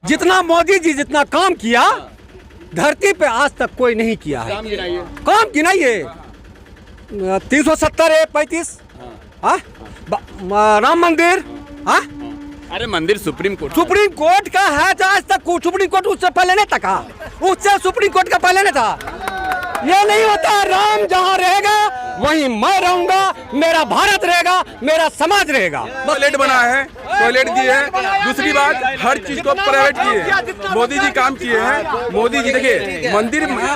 जितना मोदी जी जितना काम किया धरती पे आज तक कोई नहीं किया है। काम गिनाइए 370 है 35 राम मंदिर अरे मंदिर सुप्रीम कोर्ट का है तो आज तक सुप्रीम कोर्ट उससे पहले नहीं था, उससे सुप्रीम कोर्ट का पहले नहीं था। ये नहीं होता, राम जहाँ रहेगा वहीं मैं रहूंगा, मेरा भारत रहेगा, मेरा समाज रहेगा। टॉयलेट बना है, टॉयलेट दिए है। दूसरी बात, हर चीज को प्राइवेट किए हैं। मोदी जी काम किए हैं। मोदी जी देखिए,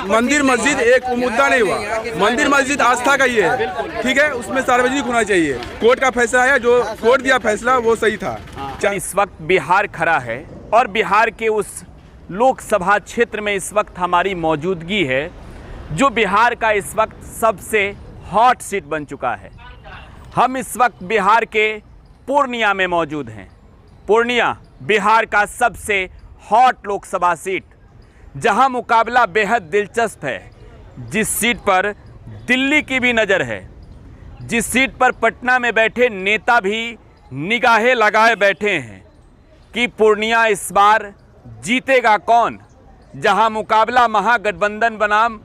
मंदिर मस्जिद एक मुद्दा नहीं हुआ। मंदिर मस्जिद आस्था का ही है, ठीक है, उसमें सार्वजनिक होना चाहिए। कोर्ट का फैसला है, जो कोर्ट दिया फैसला वो सही था। इस वक्त बिहार खड़ा है और बिहार के उस लोकसभा क्षेत्र में इस वक्त हमारी मौजूदगी है जो बिहार का इस वक्त सबसे हॉट सीट बन चुका है। हम इस वक्त बिहार के पूर्णिया में मौजूद हैं। पूर्णिया बिहार का सबसे हॉट लोकसभा सीट, जहां मुकाबला बेहद दिलचस्प है। जिस सीट पर दिल्ली की भी नज़र है, जिस सीट पर पटना में बैठे नेता भी निगाहें लगाए बैठे हैं कि पूर्णिया इस बार जीतेगा कौन, जहां मुकाबला महागठबंधन बनाम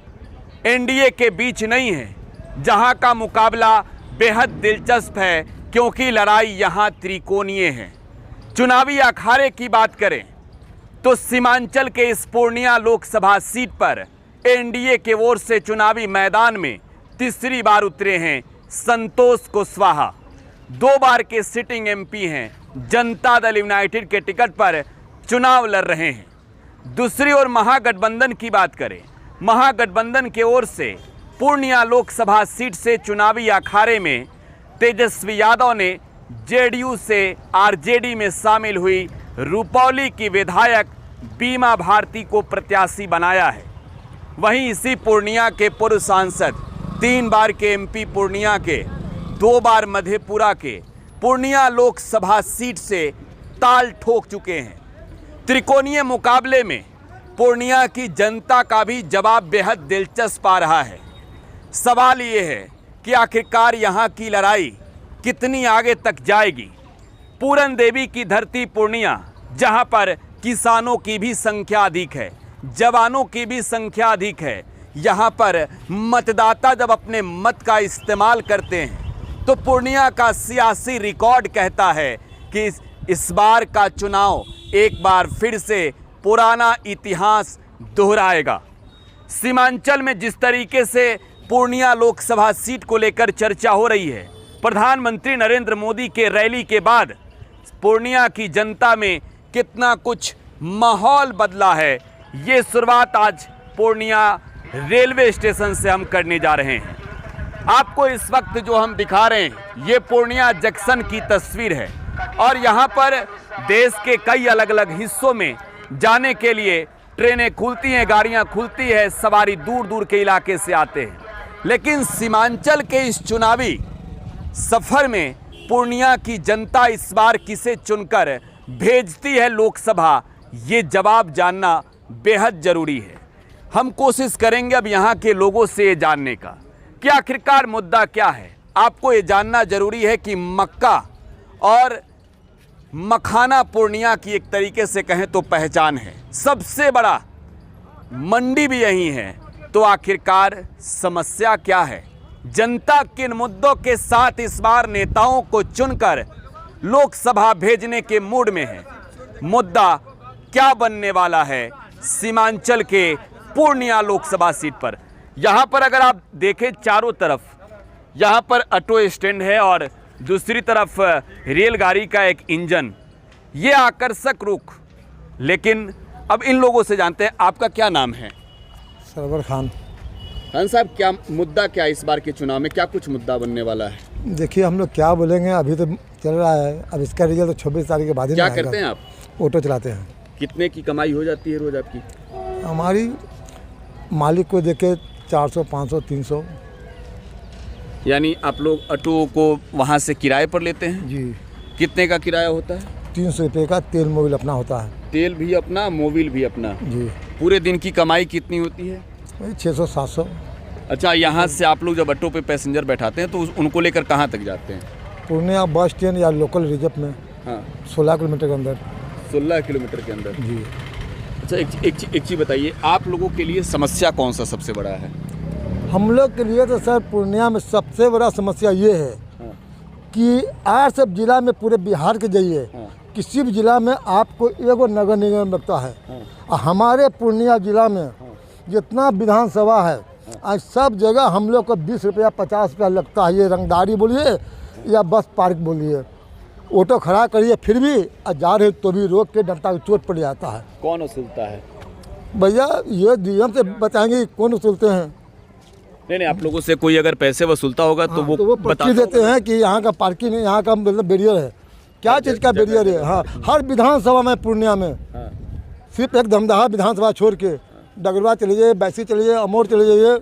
एनडीए के बीच नहीं है, जहां का मुकाबला बेहद दिलचस्प है क्योंकि लड़ाई यहां त्रिकोणीय है। चुनावी अखाड़े की बात करें तो सीमांचल के इस पूर्णिया लोकसभा सीट पर एनडीए के ओर से चुनावी मैदान में तीसरी बार उतरे हैं संतोष कुशवाहा। 2 बार के सिटिंग एमपी हैं, जनता दल यूनाइटेड के टिकट पर चुनाव लड़ रहे हैं। दूसरी ओर महागठबंधन की बात करें, महागठबंधन के ओर से पूर्णिया लोकसभा सीट से चुनावी अखाड़े में तेजस्वी यादव ने जेडीयू से आरजेडी में शामिल हुई रुपौली की विधायक बीमा भारती को प्रत्याशी बनाया है। वहीं इसी पूर्णिया के पूर्व सांसद, 3 बार के एमपी पूर्णिया के, 2 बार मधेपुरा के, पूर्णिया लोकसभा सीट से ताल ठोक चुके हैं। त्रिकोणीय मुकाबले में पूर्णिया की जनता का भी जवाब बेहद दिलचस्प आ रहा है। सवाल ये है कि आखिरकार यहाँ की लड़ाई कितनी आगे तक जाएगी। पूरन देवी की धरती पूर्णिया, जहाँ पर किसानों की भी संख्या अधिक है, जवानों की भी संख्या अधिक है, यहाँ पर मतदाता जब अपने मत का इस्तेमाल करते हैं तो पूर्णिया का सियासी रिकॉर्ड कहता है कि इस बार का चुनाव एक बार फिर से पुराना इतिहास दोहराएगा। सीमांचल में जिस तरीके से पूर्णिया लोकसभा सीट को लेकर चर्चा हो रही है, प्रधानमंत्री नरेंद्र मोदी के रैली के बाद पूर्णिया की जनता में कितना कुछ माहौल बदला है, ये शुरुआत आज पूर्णिया रेलवे स्टेशन से हम करने जा रहे हैं। आपको इस वक्त जो हम दिखा रहे हैं ये पूर्णिया जंक्शन की तस्वीर है और यहाँ पर देश के कई अलग अलग हिस्सों में जाने के लिए ट्रेनें खुलती हैं, गाड़ियाँ खुलती है, सवारी दूर दूर के इलाके से आते हैं। लेकिन सीमांचल के इस चुनावी सफ़र में पूर्णिया की जनता इस बार किसे चुनकर भेजती है लोकसभा, ये जवाब जानना बेहद ज़रूरी है। हम कोशिश करेंगे अब यहाँ के लोगों से ये जानने का कि आखिरकार मुद्दा क्या है। आपको ये जानना ज़रूरी है कि मक्का और मखाना पूर्णिया की एक तरीके से कहें तो पहचान है, सबसे बड़ा मंडी भी यही है। तो आखिरकार समस्या क्या है, जनता किन मुद्दों के साथ इस बार नेताओं को चुनकर लोकसभा भेजने के मूड में है, मुद्दा क्या बनने वाला है सीमांचल के पूर्णिया लोकसभा सीट पर। यहाँ पर अगर आप देखें चारों तरफ, यहाँ पर ऑटो स्टैंड है और दूसरी तरफ रेलगाड़ी का एक इंजन, ये आकर्षक रुख। लेकिन अब इन लोगों से जानते हैं, आपका क्या नाम है? सरवर खान। खान साहब, क्या मुद्दा क्या इस बार के चुनाव में क्या कुछ मुद्दा बनने वाला है? देखिए, हम लोग क्या बोलेंगे, अभी तो चल रहा है, अब इसका रिजल्ट तो 26 तारीख के बाद ही क्या करते हैं आप? ऑटो चलाते हैं। कितने की कमाई हो जाती है रोज आपकी? हमारी मालिक को देखे 400, 500, 300। यानी आप लोग ऑटो को वहाँ से किराए पर लेते हैं? जी। कितने का किराया होता है? 300 रुपये का तेल मोबिल अपना होता है। तेल भी अपना, मोबिल भी अपना? जी। पूरे दिन की कमाई कितनी होती है? वही 600, 700। अच्छा, यहाँ से आप लोग जब ऑटो पे पैसेंजर बैठाते हैं तो उनको लेकर कहाँ तक जाते हैं? पूर्णिया बस स्टैंड या लोकल रिजर्व में। हाँ। 16 किलोमीटर के अंदर। 16 किलोमीटर के अंदर जी। अच्छा, एक चीज़ बताइए, आप लोगों के लिए समस्या कौन सा सबसे बड़ा है? हम लोग के लिए तो सर पूर्णिया में सबसे बड़ा समस्या ये है कि आज सब जिला में पूरे बिहार के जाइए, किसी भी जिला में आपको एगो नगर निगम लगता है। और हमारे पूर्णिया जिला में जितना विधानसभा है, आज सब जगह हम लोग को 20 रुपया 50 रुपया लगता है। ये रंगदारी बोलिए या बस पार्क बोलिए, ऑटो खड़ा करिए फिर भी जा रहे तो भी रोक के डंडा चोट पड़ जाता है। कौन वसूलता है? भैया ये डीएम से बताएंगे कौन वसूलते हैं। नहीं, आप लोगों से कोई अगर पैसे वसूलता होगा तो वो पर्ची देते हैं कि यहाँ का पार्किंग है, यहाँ का मतलब बैरियर है। क्या चीज़ का बैरियर है? हाँ, हर विधानसभा में पूर्णिया में सिर्फ एक धमदाहा विधानसभा छोड़ के डगरवा चले जाइए, बैसी चले जाइए, अमोर चले जाइए,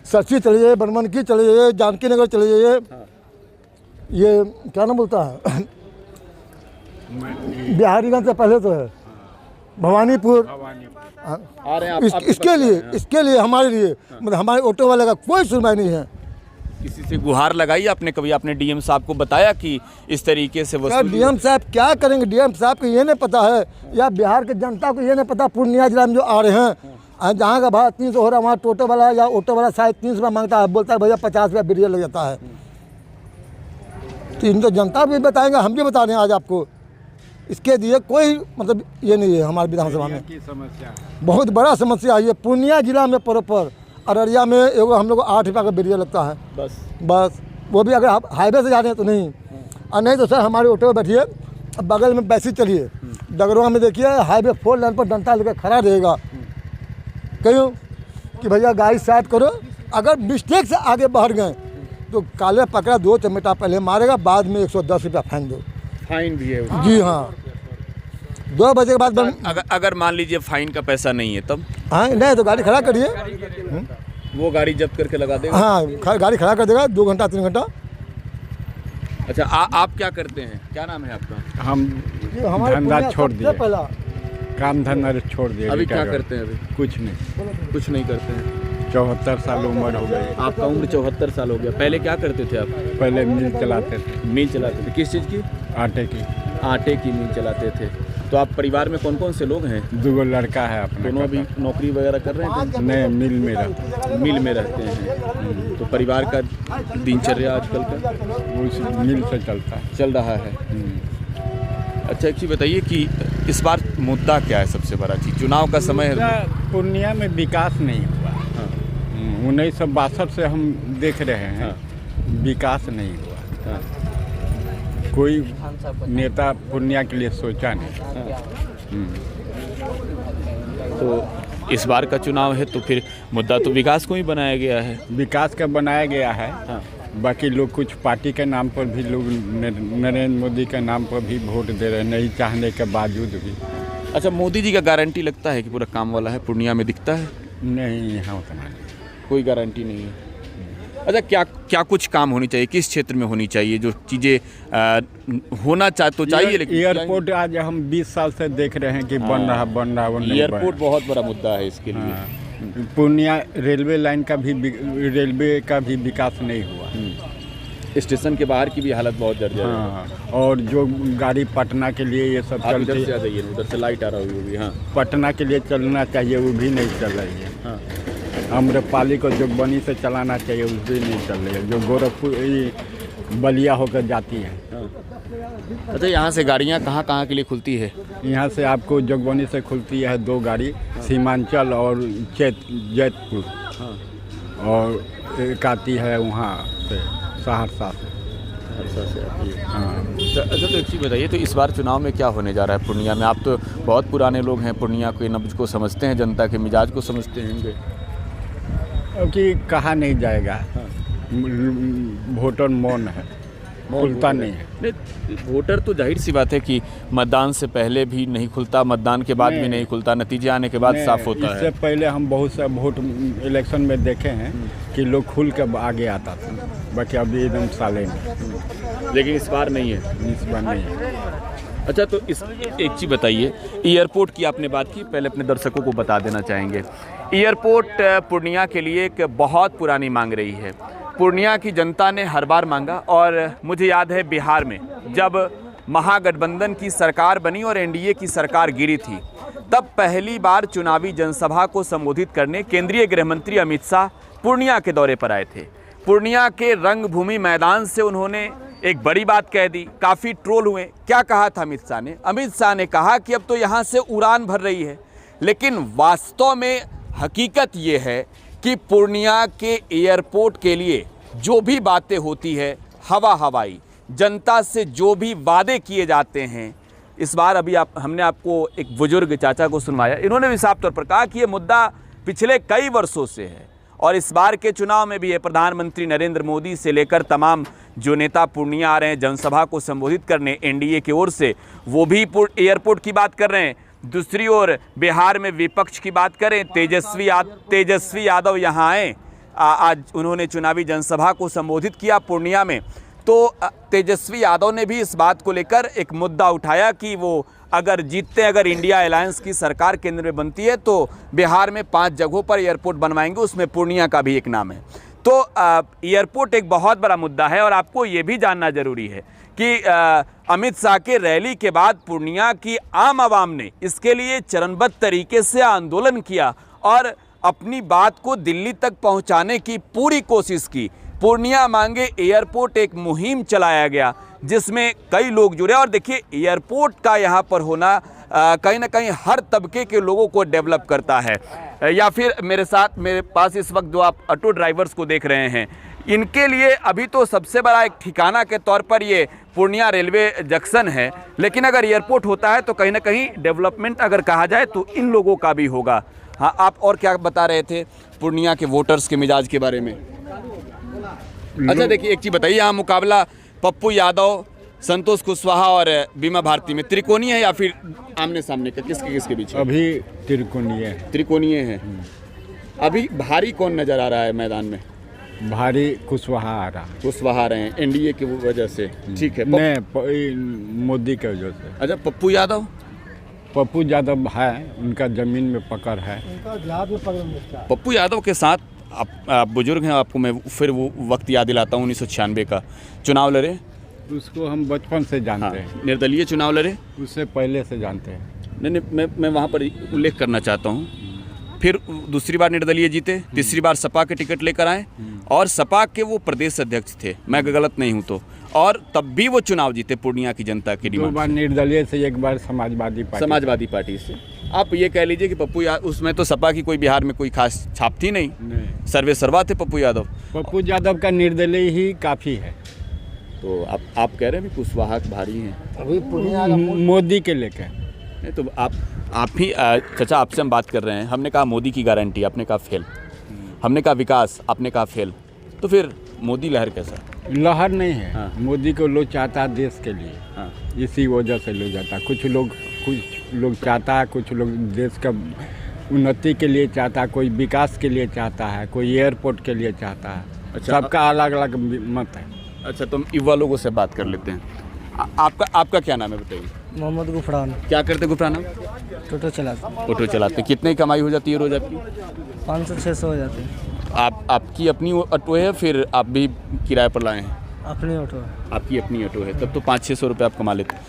सरसी चले जाइए, बनमनकी चले जाइए, जानकी नगर चले जाइए, ये क्या नाम बोलता है बिहारीगंज से पहले तो है भवानीपुर। आ रहे हैं इसके लिए हमारे लिए मतलब हमारे ऑटो वाले का कोई सुनवाई नहीं है। किसी से गुहार लगाई आपने कभी? आपने डीएम साहब को बताया कि इस तरीके से वसूली? डीएम साहब क्या करेंगे? डीएम साहब को ये नहीं पता है या बिहार के जनता को ये नहीं पता पूर्णिया जिला में जो आ रहे हैं, जहाँ का भाड़ा 300 हो रहा है, वहाँ टोटो वाला या ऑटो वाला शायद 300 रुपया मांगता है, बोलता है भैया 50 रुपया बैरियर लग जाता है। तो इन तो जनता भी बताएंगे, हम भी बता रहे हैं आज आपको। इसके लिए कोई मतलब ये नहीं है हमारे विधानसभा में। समस्या बहुत बड़ा समस्या है ये पूर्णिया जिला में। प्रॉपर अररिया में एगो हम लोग 8 रुपया का बैरियर लगता है बस, वो भी अगर आप हाईवे से जा रहे हैं तो नहीं। और नहीं तो सर हमारे ऑटो में बैठिए, बगल में बैसी चलिए, डगरवा में देखिए हाईवे 4 लेन पर डंडा लेकर खड़ा रहेगा, कहीं कि भैया गाड़ी साइड करो। अगर मिस्टेक से आगे बढ़ गए तो काले पकड़ा 2 चमेटा पहले मारेगा, बाद में 110 रुपया फाइन दो। फाइन भी है? जी हाँ, 2 बजे के बाद अगर मान लीजिए फाइन का पैसा नहीं है तब? हाँ, नहीं तो गाड़ी खड़ा करिए, वो गाड़ी जब्त करके लगा देगा? हाँ, गाड़ी खड़ा कर देगा 2 घंटा 3 घंटा। अच्छा, आप क्या करते हैं? क्या नाम है आपका? हम धंधा छोड़ दिए, पहला काम धंधा छोड़ दिए। अभी क्या करते हैं? अभी कुछ नहीं करते हैं। 74 साल उम्र हो गई। आपका उम्र 74 साल हो गया। पहले क्या करते थे आप? पहले मिल चलाते थे। मिल चलाते थे? किस चीज़ की? आटे की। आटे की मिल चलाते थे। तो आप परिवार में कौन कौन से लोग हैं? 2 लड़का है अपना। दोनों अभी नौकरी वगैरह कर रहे हैं? नहीं, मिल में रहते। मिल में रहते हैं। तो परिवार का दिनचर्या आजकल का उस मिल से चल रहा है। अच्छा, एक चीज़ बताइए कि इस बार मुद्दा क्या है सबसे बड़ा चीज़? चुनाव का समय है, पूर्णिया में विकास नहीं हुआ। 1962 से हम देख रहे हैं, विकास नहीं हुआ। कोई नेता पूर्णिया के लिए सोचा नहीं। तो इस बार का चुनाव है तो फिर मुद्दा तो विकास को ही बनाया गया है। विकास का बनाया गया है। बाकी लोग कुछ पार्टी के नाम पर भी लोग नरेंद्र मोदी के नाम पर भी वोट दे रहे हैं, नहीं चाहने के बावजूद भी। अच्छा, मोदी जी का गारंटी लगता है कि पूरा काम वाला है? पूर्णिया में दिखता है? नहीं, यहाँ उतना नहीं, कोई गारंटी नहीं है। अच्छा, क्या कुछ काम होनी चाहिए? किस क्षेत्र में होनी चाहिए जो चीज़ें होना चाहिए? लेकिन एयरपोर्ट आज हम 20 साल से देख रहे हैं कि बन रहा एयरपोर्ट बहुत बड़ा मुद्दा है इसके लिए। पूर्णिया रेलवे लाइन का भी, रेलवे का भी विकास नहीं हुआ। स्टेशन के बाहर की भी हालत बहुत जर्जर है। और जो गाड़ी पटना के लिए ये सब चलती है, उधर से लाइट आ रहा है, हाँ, पटना के लिए चलना चाहिए, वो भी नहीं चल रही है। हाँ। अम्रपाली को जो बनी से चलाना चाहिए उस भी नहीं चल रही है, जो गोरखपुर बलिया होकर जाती है। अच्छा, यहाँ से गाड़ियाँ कहाँ के लिए खुलती है? यहाँ से आपको जोगबनी से खुलती है 2 गाड़ी, सीमांचल और जैतपुर। और एक आती है वहाँ से सहरसा से आती है। अच्छा, तो एक चीज़ बताइए, तो इस बार चुनाव में क्या होने जा रहा है पूर्णिया में? आप तो बहुत पुराने लोग हैं, पूर्णिया के नब्ज को समझते हैं, जनता के मिजाज को समझते होंगे। क्योंकि कहा नहीं जाएगा, वोटर मौन है, खुलता नहीं है। वोटर तो जाहिर सी बात है कि मतदान से पहले भी नहीं खुलता, मतदान के बाद भी नहीं खुलता, नतीजे आने के बाद साफ होता है। इससे पहले हम बहुत से वोट इलेक्शन में देखे हैं कि लोग खुल के आगे आता था, बाकी अभी एकदम साले में। लेकिन इस बार नहीं है। इस बार नहीं है। अच्छा, तो इस एक चीज़ बताइए, एयरपोर्ट की आपने बात की, पहले अपने दर्शकों को बता देना चाहेंगे। एयरपोर्ट पूर्णिया के लिए एक बहुत पुरानी मांग रही है। पूर्णिया की जनता ने हर बार मांगा, और मुझे याद है बिहार में जब महागठबंधन की सरकार बनी और एनडीए की सरकार गिरी थी, तब पहली बार चुनावी जनसभा को संबोधित करने केंद्रीय गृह मंत्री अमित शाह पूर्णिया के दौरे पर आए थे। पूर्णिया के रंगभूमि मैदान से उन्होंने एक बड़ी बात कह दी, काफ़ी ट्रोल हुए। क्या कहा था अमित शाह ने? अमित शाह ने कहा कि अब तो यहाँ से उड़ान भर रही है, लेकिन वास्तव में हकीकत ये है कि पूर्णिया के एयरपोर्ट के लिए जो भी बातें होती है, हवाई जनता से जो भी वादे किए जाते हैं, इस बार अभी हमने आपको एक बुजुर्ग चाचा को सुनवाया, इन्होंने भी साफ तौर पर कहा कि ये मुद्दा पिछले कई वर्षों से है और इस बार के चुनाव में भी है। प्रधानमंत्री नरेंद्र मोदी से लेकर तमाम जो नेता पूर्णिया आ रहे हैं जनसभा को संबोधित करने एनडीए की ओर से, वो भी एयरपोर्ट की बात कर रहे हैं। दूसरी ओर बिहार में विपक्ष की बात करें, तेजस्वी यादव यहाँ आए, आज उन्होंने चुनावी जनसभा को संबोधित किया पूर्णिया में। तो तेजस्वी यादव ने भी इस बात को लेकर एक मुद्दा उठाया कि वो अगर जीतते, अगर इंडिया अलायंस की सरकार केंद्र में बनती है तो बिहार में 5 जगहों पर एयरपोर्ट बनवाएंगे, उसमें पूर्णिया का भी एक नाम है। तो एयरपोर्ट एक बहुत बड़ा मुद्दा है और आपको ये भी जानना जरूरी है कि अमित शाह के रैली के बाद पूर्णिया की आम आवाम ने इसके लिए चरणबद्ध तरीके से आंदोलन किया और अपनी बात को दिल्ली तक पहुंचाने की पूरी कोशिश की। पूर्णिया मांगे एयरपोर्ट एक मुहिम चलाया गया जिसमें कई लोग जुड़े और देखिए एयरपोर्ट का यहाँ पर होना कहीं ना कहीं हर तबके के लोगों को डेवलप करता है। या फिर मेरे पास इस वक्त जो आप ऑटो ड्राइवर्स को देख रहे हैं, इनके लिए अभी तो सबसे बड़ा एक ठिकाना के तौर पर ये पूर्णिया रेलवे जंक्शन है, लेकिन अगर एयरपोर्ट होता है तो कहीं ना कहीं डेवलपमेंट अगर कहा जाए तो इन लोगों का भी होगा। हाँ, आप और क्या बता रहे थे पूर्णिया के वोटर्स के मिजाज के बारे में? अच्छा देखिए, एक चीज़ बताइए, यहाँ मुकाबला पप्पू यादव, संतोष कुशवाहा और बीमा भारती में त्रिकोणीय है या फिर आमने सामने का, किसके बीच? अभी त्रिकोणीय है। अभी भारी कौन नजर आ रहा है मैदान में? भारी कुशवाहा आ रहा है। कुशवाहा रहे हैं एनडीए की वजह से, ठीक है? मोदी की वजह से। अच्छा, पप्पू यादव है, उनका जमीन में पकड़ है। पप्पू यादव के साथ आप बुजुर्ग हैं, आपको मैं फिर वो वक्त याद दिलाता हूँ 1996 का चुनाव लड़े, उसको हम बचपन से जानते हैं। निर्दलीय चुनाव लड़े, उससे पहले से जानते हैं। नहीं, मैं वहाँ पर उल्लेख करना चाहता हूँ। फिर दूसरी बार निर्दलीय जीते, तीसरी बार सपा के टिकट लेकर आए और सपा के वो प्रदेश अध्यक्ष थे, मैं गलत नहीं हूँ तो, और तब भी वो चुनाव जीते पूर्णिया की जनता की डिमांड। 2 बार निर्दलीय से, 1 बार समाजवादी पार्टी से। आप ये कह लीजिए कि पप्पू यादव, उसमें तो सपा की कोई बिहार में कोई खास छाप थी नहीं, सर्वे सर्वा थे पप्पू यादव का निर्दलीय ही काफ़ी है। तो आप कह रहे हैं कि कुशवाहा भारी हैं मोदी के लेकर। नहीं तो आप ही चाचा, आपसे हम बात कर रहे हैं, हमने कहा मोदी की गारंटी, आपने कहा फेल, हमने कहा विकास, आपने कहा फेल, तो फिर मोदी लहर कैसा? लहर नहीं है। हाँ। मोदी को लोग चाहता है देश के लिए। हाँ। इसी वजह से लोग जाता है। कुछ लोग चाहता है, कुछ लोग देश का उन्नति के लिए चाहता है, कोई विकास के लिए चाहता है, कोई एयरपोर्ट के लिए चाहता है। अच्छा, सबका अलग अलग मत है। अच्छा, तो हम युवा लोगों से बात कर लेते हैं। आपका क्या नाम है बताइए? मोहम्मद गुफरान। क्या करते गुफरान? टोटो चलाते। कितनी कमाई हो जाती है रोज आपकी? 500-600 हो जाती है। आपकी अपनी ऑटो है फिर आप भी किराए पर लाए हैं? अपनी ऑटो है। आपकी अपनी ऑटो है, तब तो 500-600 रुपये आप कमा लेते हैं।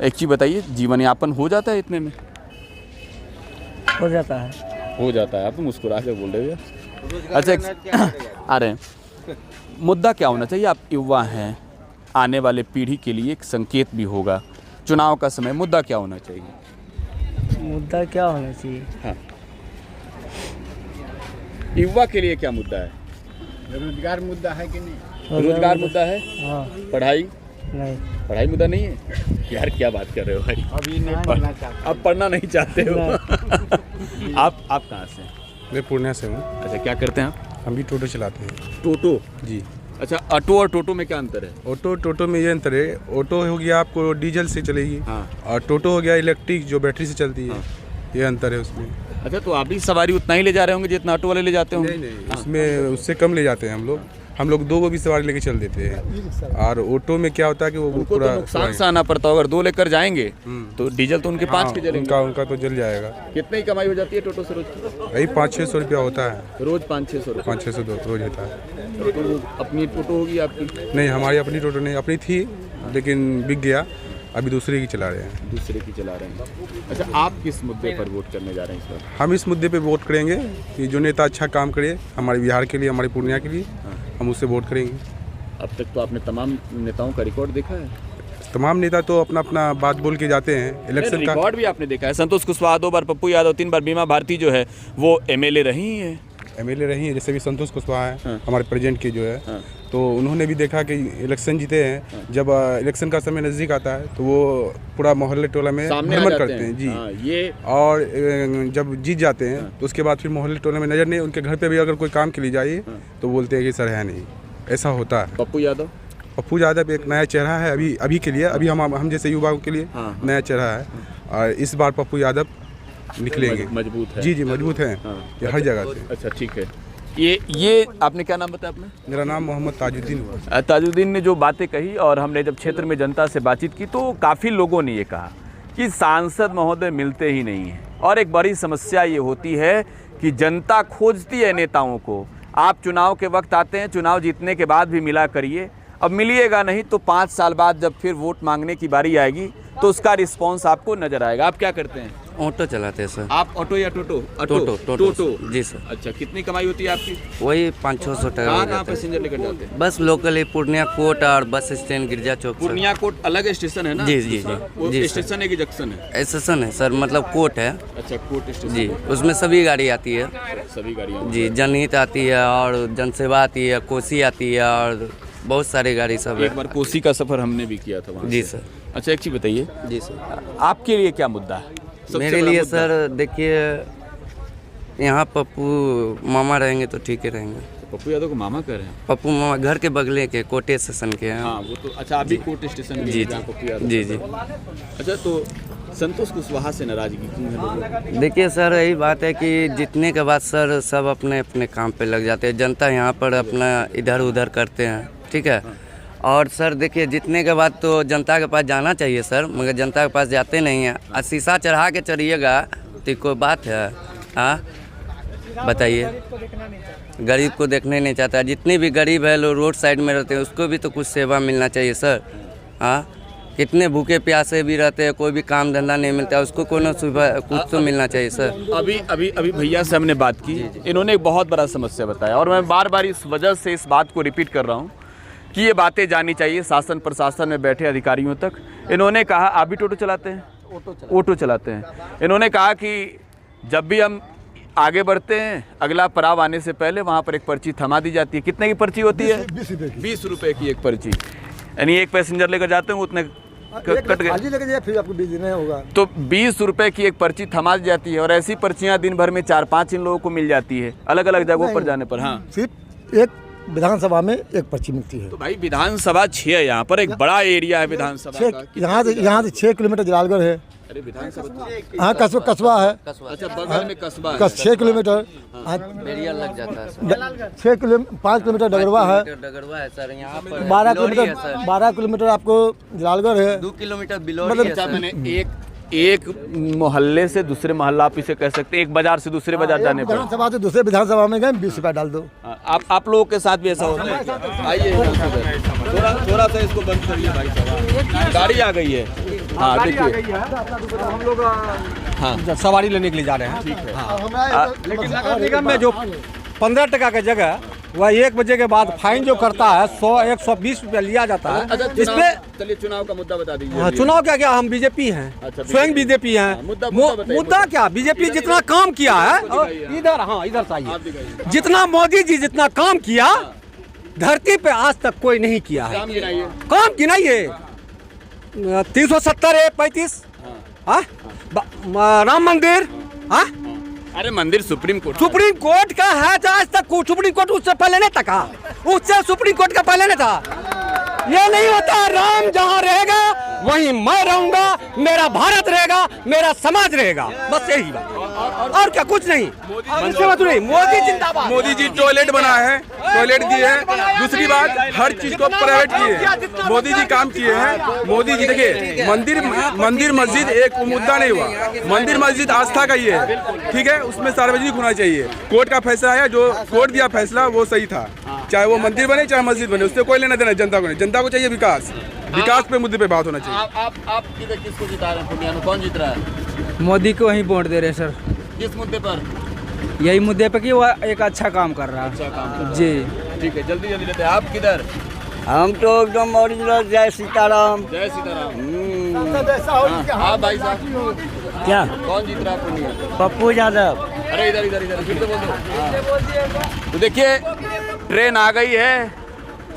एक चीज़ बताइए, जीवन यापन हो जाता है इतने में? हो जाता है। आप तो मुस्कुरा कर बोल रहे हो। अच्छा, आ रहे हैं, मुद्दा क्या होना चाहिए? आप युवा हैं, आने वाले पीढ़ी के लिए एक संकेत भी होगा, चुनाव का समय, मुद्दा क्या होना चाहिए? हाँ, युवा के लिए क्या मुद्दा है? रोजगार मुद्दा है कि नहीं? रोजगार मुद्दा है। हाँ। पढ़ाई नहीं, पढ़ाई मुद्दा नहीं है यार, क्या बात कर रहे हो भाई? अभी नहीं पढ़ना चाहता। आप पढ़ना नहीं चाहते हो? आप कहाँ से हैं? मैं पूर्णिया से हूँ। अच्छा, क्या करते हैं आप? हम भी टोटो चलाते हैं। टोटो जी। अच्छा, ऑटो और टोटो में क्या अंतर है? टोटो में ये अंतर है, ऑटो हो गया आपको डीजल से चलेगी। हाँ। और टोटो हो गया इलेक्ट्रिक, जो बैटरी से चलती है। हाँ। ये अंतर है उसमें। अच्छा, तो आप भी सवारी उतना ही ले जा रहे होंगे जितना ऑटो वाले ले जाते होंगे? नहीं, उसमें उससे कम ले जाते हैं हम लोग 2 को भी सवारी लेके चल देते हैं। और ऑटो में क्या होता है कि वो उनको पूरा तो नुकसान से आना पड़ता होगा, अगर 2 लेकर जाएंगे तो डीजल तो उनके 5 के जलेंगे। उनका तो जल जाएगा। कितने की कमाई हो जाती है टोटो से रोज की? वही 500-600 रुपया होता है रोज 500-600 रुपये। 500-600 रोज होता है। तो अपनी टोटो होगी आपकी? नहीं, हमारी अपनी टोटो नहीं, अपनी थी लेकिन बिक गया। अभी दूसरे की चला रहे हैं। दूसरे की चला रहे हैं। अच्छा, आप किस मुद्दे पर वोट करने जा रहे हैं इस बार? हम इस मुद्दे पे वोट करेंगे कि जो नेता अच्छा काम करे हमारे बिहार के लिए, हमारे पूर्णिया के लिए, हम उससे वोट करेंगे। अब तक तो आपने तमाम नेताओं का रिकॉर्ड देखा है। तमाम नेता तो अपना अपना बात बोल के जाते हैं। इलेक्शन का रिकॉर्ड भी आपने देखा है। संतोष कुशवाहा 2 बार, पप्पू यादव 3 बार, बीमा भारती जो है वो एमएलए रही है। एमएलए रही है, जैसे भी संतोष कुशवाहा है हमारे प्रेजेंट के जो है, तो उन्होंने भी देखा कि इलेक्शन जीते हैं। जब इलेक्शन का समय नज़दीक आता है तो वो पूरा मोहल्ले टोला में भ्रमण करते हैं जी। ये और जब जीत जाते हैं तो उसके बाद फिर मोहल्ले टोले में नज़र नहीं, उनके घर पे भी अगर कोई काम के लिए जाइए तो बोलते हैं कि सर है नहीं। ऐसा होता है। पप्पू यादव एक नया चेहरा है अभी के लिए, अभी हम जैसे युवाओं के लिए नया चेहरा है। और इस बार पप्पू यादव निकलेंगे, मजबूत है। जी मजबूत हैं ये हर जगह से। अच्छा ठीक है। ये आपने क्या नाम बताया अपना? मेरा नाम मोहम्मद ताजुद्दीन हुआ। ताजुद्दीन ने जो बातें कही और हमने जब क्षेत्र में जनता से बातचीत की तो काफ़ी लोगों ने ये कहा कि सांसद महोदय मिलते ही नहीं हैं। और एक बड़ी समस्या ये होती है कि जनता खोजती है नेताओं को। आप चुनाव के वक्त आते हैं, चुनाव जीतने के बाद भी मिला करिए, अब मिलिएगा नहीं तो 5 साल बाद जब फिर वोट मांगने की बारी आएगी तो उसका रिस्पॉन्स आपको नजर आएगा। आप क्या करते हैं? ऑटो चलाते हैं सर। आप ऑटो या टोटो? टोटो जी सर। अच्छा, कितनी कमाई होती है आपकी? वही 500-600 टका। कहाँ पैसेंजर लेकर जाते हैं? बस लोकल पूर्णिया कोट और बस स्टैंड गिरजा चौक। पूर्णिया कोट अलग स्टेशन है ना? जी जी वो जी स्टेशन है कि जंक्शन है? स्टेशन है सर, मतलब कोट है। अच्छा, कोट स्टेशन जी, उसमें सभी गाड़ी आती है। सभी गाड़ियाँ जी, जनहित आती है और जनसेवा आती है, कोसी आती है और बहुत सारी गाड़ी सब है। एक बार कोसी का सफ़र हमने भी किया था वहाँ जी से। सर। अच्छा, एक चीज़ बताइए जी सर, आपके लिए क्या मुद्दा है? मेरे लिए सर देखिए, यहाँ पप्पू मामा रहेंगे तो ठीक ही रहेंगे। पप्पू यादव को मामा कह रहे हैं? पप्पू मामा घर के बगले के कोटे स्टेशन के हैं। हाँ वो तो। अच्छा, अभी कोट स्टेशन जी जी जी। अच्छा, तो संतोष कुशवाहा से नाराजगी क्यों है लोगों? देखिए सर, यही बात है कि जीतने के बाद सर सब अपने अपने काम पे लग जाते हैं। जनता यहाँ पर अपना इधर उधर करते हैं, ठीक है। और सर देखिए, जीतने के बाद तो जनता के पास जाना चाहिए सर, मगर जनता के पास जाते नहीं हैं। और शीशा चढ़ा के चढ़िएगा तो कोई बात है? हाँ बताइए, गरीब को देखने नहीं चाहता। जितने भी गरीब है लोग रोड साइड में रहते हैं उसको भी तो कुछ सेवा मिलना चाहिए सर। हाँ, कितने भूखे प्यासे भी रहते हैं, कोई भी काम धंधा नहीं मिलता, उसको कोई सुविधा कुछ तो मिलना चाहिए सर। अभी भैया से हमने बात की, इन्होंने एक बहुत बड़ा समस्या बताया और मैं बार बार इस वजह से इस बात को रिपीट कर रहा हूँ कि ये बातें जानी चाहिए शासन प्रशासन में बैठे अधिकारियों तक। इन्होंने कहा, आप भी टोटो चलाते हैं? ऑटो चलाते हैं। इन्होंने कहा कि जब भी हम आगे बढ़ते हैं, अगला पड़ाव आने से पहले वहाँ पर एक पर्ची थमा दी जाती है। कितने की पर्ची होती है? 20 रुपये की एक पर्ची। यानी एक पैसेंजर लेकर जाते हैं उतने कट गए, फिर आपको 20 देना होगा। तो 20 रुपये की एक पर्ची थमा दी जाती है और ऐसी पर्चियाँ दिन भर में 4-5 इन लोगों को मिल जाती है अलग अलग जगहों पर जाने पर। हाँ, सिर्फ एक विधानसभा में एक पर्ची मिलती है। तो भाई विधानसभा 6 है, यहाँ पर एक बड़ा एरिया है विधानसभा का। यहाँ से 6 किलोमीटर जलालगढ़ है। अरे विधानसभा हाँ, कस्बा है। अच्छा, बगल में कस्बा है। 6 किलोमीटर बेरिया लग जाता है सर। 5 किलोमीटर डगरवा है। डगरवा है सर। यहाँ पर 12 किलोमीटर आपको जलालगढ़ है। 2 किलोमीटर बिलो। मतलब मैंने एक मोहल्ले से दूसरे मोहल्ला, आप इसे कह सकते हैं, एक बाजार से दूसरे बाजार जाने पर विधानसभा से दूसरे विधानसभा में गए 20 रुपया डाल दो। आप लोगों के साथ भी ऐसा होता है? आइए थोड़ा सा इसको बंद करिए भाई साहब, गाड़ी आ गई है। हाँ देखिए, हम लोग हाँ सवारी लेने के लिए जा रहे हैं। ठीक है। हाँ, लेकिन नगर निगम में जो 15 टका की जगह वह 1 बजे के बाद फाइन जो करता है 100-120 रुपया लिया जाता है। इसमें चलिए चुनाव का मुद्दा बता दीजिए। हाँ, चुनाव क्या हम बीजेपी हैं। अच्छा, स्वयं बीजेपी हैं। मुद्दा क्या, बीजेपी जितना काम किया है इधर, हाँ इधर से आइए, जितना मोदी जी जितना काम किया धरती पे आज तक कोई नहीं किया है। काम गिनाइए। 370 है, 35 राम मंदिर। हाँ, अरे मंदिर सुप्रीम कोर्ट का है, आज तक सुप्रीम कोर्ट उससे पहले नहीं था, उससे सुप्रीम कोर्ट का पहले नहीं था। ये नहीं होता, राम जहाँ रहेगा वहीं मैं रहूंगा, मेरा भारत रहेगा, मेरा समाज रहेगा, बस यही बात और क्या, कुछ नहीं। मोदी जिंदाबाद। मोदी जी टॉयलेट बनाए हैं, टॉयलेट दिए हैं। दूसरी बात, हर चीज को प्राइवेट किए हैं। मोदी जी काम किए हैं। मोदी जी देखिए, मंदिर मस्जिद एक मुद्दा नहीं हुआ। मंदिर मस्जिद आस्था का ही है, ठीक है, उसमें सार्वजनिक होना चाहिए। कोर्ट का फैसला आया, जो कोर्ट दिया फैसला वो सही था, चाहे वो मंदिर बने चाहे मस्जिद बने, उससे कोई लेना देना जनता को नहीं। जनता को चाहिए विकास, विकास पे मुद्दे पे बात होना चाहिए। आप किधर किसको जिता रहे हैं पूर्णिया में? कौन जीत रहा है? मोदी को ही वोट दे रहे हैं सर। किस मुद्दे पर? यही मुद्दे पे कि वो एक अच्छा काम कर रहा अच्छा काम कर है रहा जी। ठीक है, जल्दी जल्दी लेते हैं। आप किधर? हम तो एकदम ओरिजिनल जय सीताराम। जय सीताराम। आप भाई साहब क्या? कौन जीत रहा है पूर्णिया? पप्पू यादव। अरे इधर इधर इधर फिर तो बोल दो। तो देखिए ट्रेन आ गई है,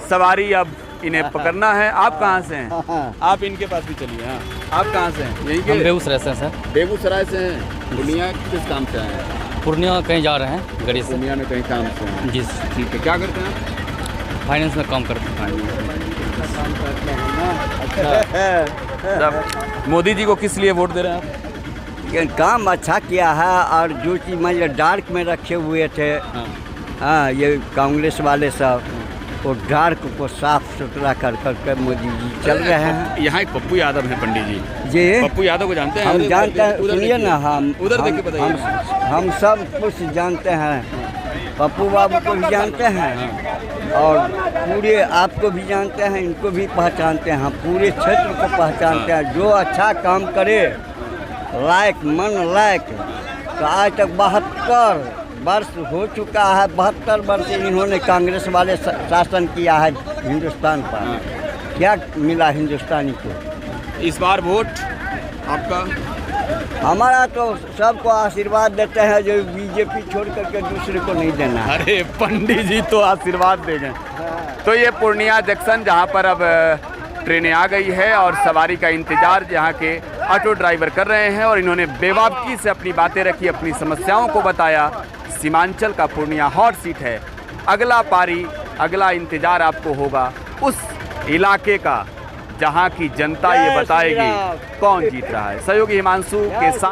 सवारी अब इन्हें पकड़ना है। आप कहाँ से हैं? आप इनके पास भी चलिए। हाँ, आप कहाँ से हैं? यहीं के? बेगूसराय से सर। बेगूसराय से हैं। पूर्णिया किस काम से आए हैं? पूर्णिया कहीं जा रहे हैं गाड़ी से। पूर्णिया में कहीं काम से हैं। जी ठीक है, क्या करते हैं? फाइनेंस में काम करते हैं। अच्छा, मोदी जी को किस लिए वोट दे रहे हैं आप? ये काम अच्छा किया है और जो चीज़ मतलब डार्क में रखे हुए थे, हाँ ये कांग्रेस वाले सब वो डार्क को साफ सुथरा कर कर मोदी जी चल रहे हैं। यहाँ एक पप्पू यादव है पंडित जी। जी पप्पू यादव को जानते हैं? हम जानते हैं, सुनिए ना, हम उधर देख के बताइए। हम सब कुछ जानते हैं। पप्पू बाबू को भी जानते हैं और पूरे आपको भी जानते हैं, इनको भी पहचानते हैं। हम पूरे क्षेत्र को पहचानते हैं। जो अच्छा काम करे लायक मन लायक, तो आज तक 72 वर्ष हो चुका है। 72 वर्ष इन्होंने कांग्रेस वाले शासन किया है हिंदुस्तान पर। क्या मिला हिंदुस्तानी को? इस बार वोट आपका? हमारा तो सबको आशीर्वाद देते हैं, जो बीजेपी छोड़ करके दूसरे को नहीं देना है। अरे पंडित जी तो आशीर्वाद देंगे। तो ये पूर्णिया जंक्शन जहाँ पर अब ट्रेनें आ गई है और सवारी का इंतजार यहाँ के ऑटो ड्राइवर कर रहे हैं और इन्होंने बेबाकी से अपनी बातें रखी, अपनी समस्याओं को बताया। सीमांचल का पूर्णिया हॉट सीट है। अगला पारी, अगला इंतजार आपको होगा उस इलाके का जहां की जनता ये बताएगी कौन जीत रहा है। सहयोगी हिमांशु के साथ।